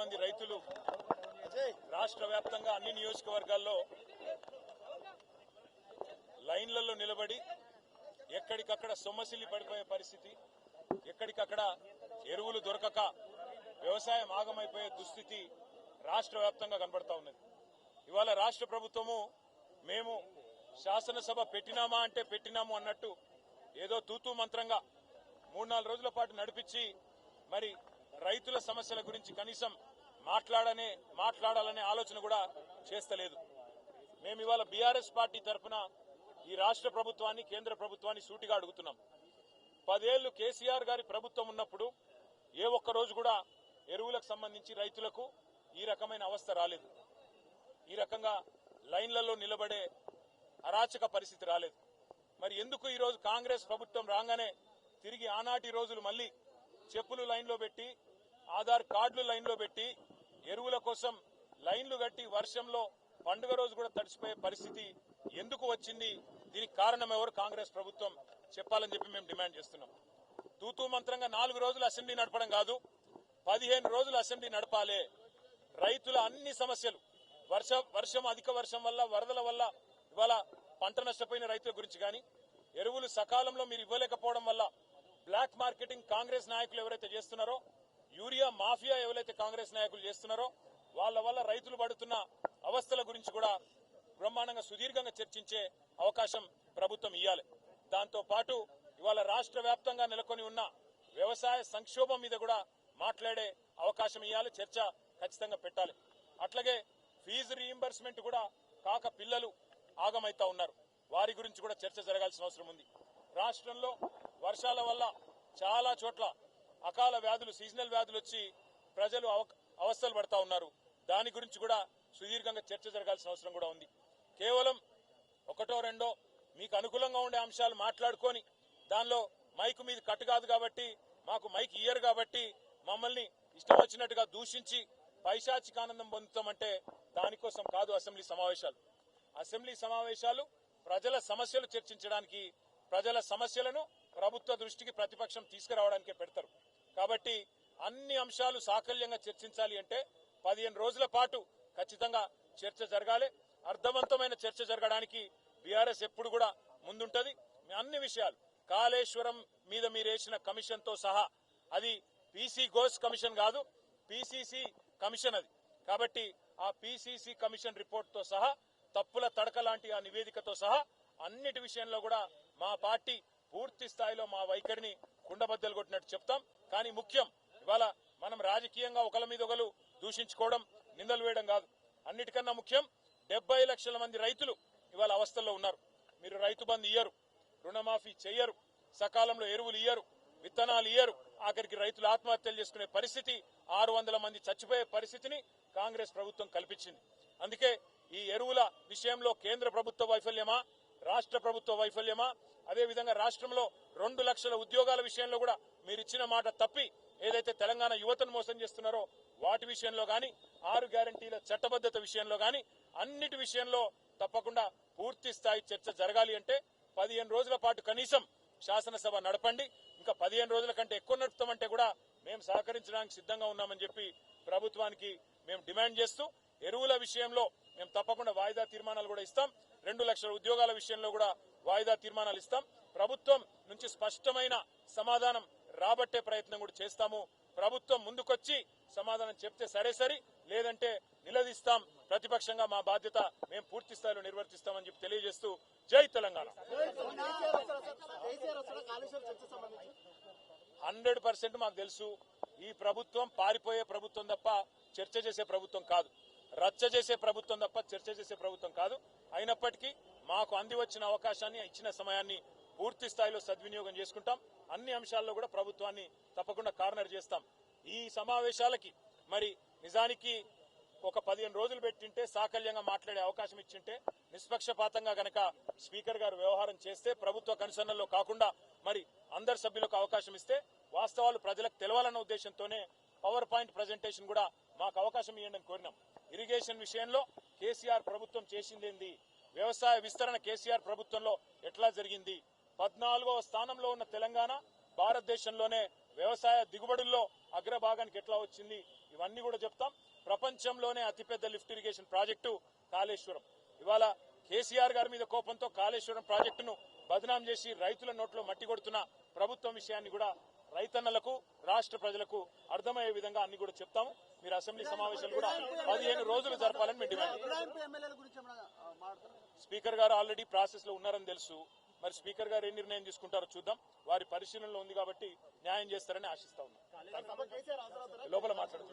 మంది రైతులు రాష్ట్ర వ్యాప్తంగా అన్ని నియోజకవర్గాల్లో లైన్లలో నిలబడి ఎక్కడికక్కడ సొమ్మసిల్లి పడిపోయే పరిస్థితి, ఎక్కడికక్కడ ఎరువులు దొరకక వ్యవసాయం ఆగమైపోయే దుస్థితి రాష్ట్ర వ్యాప్తంగా కనబడతా ఉన్నది. ఇవాళ రాష్ట్ర ప్రభుత్వము మేము శాసనసభ పెట్టినామా అంటే పెట్టినాము అన్నట్టు ఏదో తూతూ మంత్రంగా 3-4 రోజుల పాటు నడిపించి మరి రైతుల సమస్యల గురించి కనీసం మాట్లాడాలనే ఆలోచన కూడా చేస్తలేదు. మేము ఇవాళ బీఆర్ఎస్ పార్టీ తరఫున ఈ రాష్ట్ర ప్రభుత్వాన్ని, కేంద్ర ప్రభుత్వాన్ని సూటిగా అడుగుతున్నాం. 10 ఏళ్లు కేసీఆర్ గారి ప్రభుత్వం ఉన్నప్పుడు ఏ ఒక్క రోజు కూడా ఎరువులకు సంబంధించి రైతులకు ఈ రకమైన అవస్థ రాలేదు. ఈ రకంగా లైన్లలో నిలబడే అరాచక పరిస్థితి రాలేదు. మరి ఎందుకు ఈరోజు కాంగ్రెస్ ప్రభుత్వం రాగానే తిరిగి ఆనాటి రోజులు మళ్ళీ చెప్పులు లైన్లో పెట్టి, ఆధార్ కార్డులు లైన్లో పెట్టి, ఎరువుల కోసం లైన్లు కట్టి వర్షంలో పండుగ రోజు కూడా తడిసిపోయే పరిస్థితి ఎందుకు వచ్చింది? దీనికి కారణం ఎవరు? కాంగ్రెస్ ప్రభుత్వం చెప్పాలని చెప్పి మేము డిమాండ్ చేస్తున్నాం. తూతూ మంత్రంగా 4 రోజులు అసెంబ్లీ నడపడం కాదు, 15 రోజులు అసెంబ్లీ నడపాలి. రైతుల అన్ని సమస్యలు, వర్షం అధిక వర్షం వల్ల, వరదల వల్ల ఇవాళ పంట నష్టపోయిన రైతుల గురించి కానీ, ఎరువులు సకాలంలో మీరు ఇవ్వలేకపోవడం వల్ల బ్లాక్ మార్కెటింగ్ కాంగ్రెస్ నాయకులు ఎవరైతే చేస్తున్నారో, యూరియా మాఫియా ఎవరైతే కాంగ్రెస్ నాయకులు చేస్తున్నారో వాళ్ళ వల్ల రైతులు పడుతున్న అవస్థల గురించి కూడా బ్రహ్మాండంగా సుదీర్ఘంగా చర్చించే అవకాశం ప్రభుత్వం ఇవ్వాలి. దాంతో పాటు ఇవాళ రాష్ట్ర వ్యాప్తంగా నెలకొని ఉన్న వ్యవసాయ సంక్షోభం మీద కూడా మాట్లాడే అవకాశం ఇవ్వాలి, చర్చ ఖచ్చితంగా పెట్టాలి. అట్లాగే ఫీజు రీయింబర్స్మెంట్ కూడా కాక పిల్లలు ఆగమైతా ఉన్నారు, వారి గురించి కూడా చర్చ జరగాల్సిన అవసరం ఉంది. రాష్ట్రంలో వర్షాల వల్ల చాలా చోట్ల అకాల వ్యాధులు, సీజనల్ వ్యాధులు వచ్చి ప్రజలు అవస్థలు పడతా ఉన్నారు. దాని గురించి కూడా సుదీర్ఘంగా చర్చ జరగాల్సిన అవసరం కూడా ఉంది. కేవలం 1-2 మీకు అనుకూలంగా ఉండే అంశాలు మాట్లాడుకొని దానిలో మైకు మీద కట్టు కాదు కాబట్టి, మాకు మైక్ ఇయ్యరు కాబట్టి మమ్మల్ని ఇష్టం వచ్చినట్టుగా దూషించి పైశాచిక ఆనందం పొందుతామంటే దానికోసం కాదు అసెంబ్లీ సమావేశాలు. అసెంబ్లీ సమావేశాలు ప్రజల సమస్యలు చర్చించడానికి, ప్రజల సమస్యలను ప్రభుత్వ దృష్టికి ప్రతిపక్షం తీసుకురావడానికే పెడతారు. కాబట్టి అన్ని అంశాలు సాకల్యంగా చర్చించాలి అంటే 15 రోజుల పాటు ఖచ్చితంగా చర్చ జరగాలి. అర్థవంతమైన చర్చ జరగడానికి బీఆర్ఎస్ ఎప్పుడు కూడా ముందుంటది. అన్ని విషయాలు, కాళేశ్వరం మీద మీరు వేసిన కమిషన్ తో సహా, అది పీసీ ఘోష్ కమిషన్ కాదు, పీసీసీ కమిషన్ అది. కాబట్టి ఆ పీసీసీ కమిషన్ రిపోర్ట్ తో సహా, తప్పుల తడక లాంటి ఆ నివేదికతో సహా అన్నిటి విషయంలో కూడా మా పార్టీ పూర్తి స్థాయిలో మా వైఖరిని కుండబద్దలు కొట్టినట్టు చెప్తాం. కానీ ముఖ్యం ఇవాళ మనం రాజకీయంగా ఒకళ్ళ మీద ఒకరు దూషించుకోవడం, నిందలు వేయడం కాదు. అన్నిటికన్నా ముఖ్యం 70 లక్షల మంది రైతులు ఇవాళ అవస్థల్లో ఉన్నారు. మీరు రైతు బంధు ఇయ్యరు, రుణమాఫీ చెయ్యరు, సకాలంలో ఎరువులు ఇయ్యరు, విత్తనాలు ఇయ్యరు, ఆఖరికి రైతులు ఆత్మహత్యలు చేసుకునే పరిస్థితి, 600 మంది చచ్చిపోయే పరిస్థితిని కాంగ్రెస్ ప్రభుత్వం కల్పించింది. అందుకే ఈ ఎరువుల విషయంలో కేంద్ర ప్రభుత్వ వైఫల్యమా, రాష్ట్ర ప్రభుత్వ వైఫల్యమా, అదేవిధంగా రాష్ట్రంలో 2 లక్షల ఉద్యోగాల విషయంలో కూడా మీరు ఇచ్చిన మాట తప్పి ఏదైతే తెలంగాణ యువతను మోసం చేస్తున్నారో వాటి విషయంలో గాని, 6 గ్యారంటీల చట్టబద్ధత విషయంలో గాని, అన్నిటి విషయంలో తప్పకుండా పూర్తి స్థాయి చర్చ జరగాలి అంటే 15 రోజుల పాటు కనీసం శాసనసభ నడపండి. ఇంకా 15 రోజుల కంటే ఎక్కువ నడుపుతామంటే కూడా మేము సహకరించడానికి సిద్ధంగా ఉన్నామని చెప్పి ప్రభుత్వానికి మేము డిమాండ్ చేస్తూ, ఎరువుల విషయంలో మేము తప్పకుండా వాయిదా తీర్మానాలు కూడా ఇస్తాం. 2 లక్షల ఉద్యోగాల విషయంలో కూడా వాయిదా తీర్మానాలు ఇస్తాం. ప్రభుత్వం నుంచి స్పష్టమైన సమాధానం రాబట్టే ప్రయత్నం కూడా చేస్తాము. ప్రభుత్వం ముందుకొచ్చి సమాధానం చెప్తే సరే, లేదంటే నిలదీస్తాం. ప్రతిపక్షంగా మా బాధ్యత మేము పూర్తి స్థాయిలో నిర్వర్తిస్తామని చెప్పి తెలియజేస్తూ జై తెలంగాణ. 100% మాకు తెలుసు, ఈ ప్రభుత్వం పారిపోయే ప్రభుత్వం తప్ప చర్చ చేసే ప్రభుత్వం కాదు, రచ్చ చేసే ప్రభుత్వం తప్ప చర్చ చేసే ప్రభుత్వం కాదు. అయినప్పటికీ మాకు అంది వచ్చిన అవకాశాన్ని, ఇచ్చిన సమయాన్ని పూర్తి స్థాయిలో సద్వినియోగం చేసుకుంటాం. అన్ని అంశాల్లో కూడా ప్రభుత్వాన్ని తప్పకుండా కార్నర్ చేస్తాం. ఈ సమావేశాలకి మరి నిజానికి ఒక 15 రోజులు పెట్టింటే, సాకల్యంగా మాట్లాడే అవకాశం ఇచ్చింటే, నిష్పక్షపాతంగా గనక స్పీకర్ గారు వ్యవహారం చేస్తే, ప్రభుత్వ కన్సర్న్లో కాకుండా మరి అందరు సభ్యులకు అవకాశం ఇస్తే వాస్తవాలు ప్రజలకు తెలవాలన్న ఉద్దేశంతోనే పవర్ పాయింట్ ప్రజెంటేషన్ కూడా మాకు అవకాశం ఇవ్వండి అని కోరినాం. ఇరిగేషన్ విషయంలో కేసీఆర్ ప్రభుత్వం చేసిందేంది, వ్యవసాయ విస్తరణ కేసీఆర్ ప్రభుత్వంలో ఎట్లా జరిగింది, 14వ స్థానంలో ఉన్న తెలంగాణ భారతదేశంలోనే వ్యవసాయ దిగుబడుల్లో అగ్రభాగానికి ఎట్లా వచ్చింది, ఇవన్నీ కూడా చెప్తాం. ప్రపంచంలోనే అతిపెద్ద లిఫ్ట్ ఇరిగేషన్ ప్రాజెక్టు కాళేశ్వరం. ఇవాళ కేసీఆర్ గారి మీద కోపంతో కాళేశ్వరం ప్రాజెక్టును బదనాం చేసి రైతుల నోట్లో మట్టి కొడుతున్న ప్రభుత్వం విషయాన్ని కూడా రైతన్నలకు రాష్ట్ర ప్రజలకు అర్థమయ్యే విధంగా అన్ని కూడా చెప్తాము. మీరు అసెంబ్లీ సమావేశాలు కూడా 15 రోజులు జరపాలని మేము డిమాండ్. స్పీకర్ గారు ఆల్రెడీ ప్రాసెస్ లో ఉన్నారని తెలుసు. మరి స్పీకర్ గారు ఏ నిర్ణయం తీసుకుంటారో చూద్దాం. వారి పరిశీలనలో ఉంది కాబట్టి న్యాయం చేస్తారని ఆశిస్తా ఉన్నాం. లోపల మాట్లాడు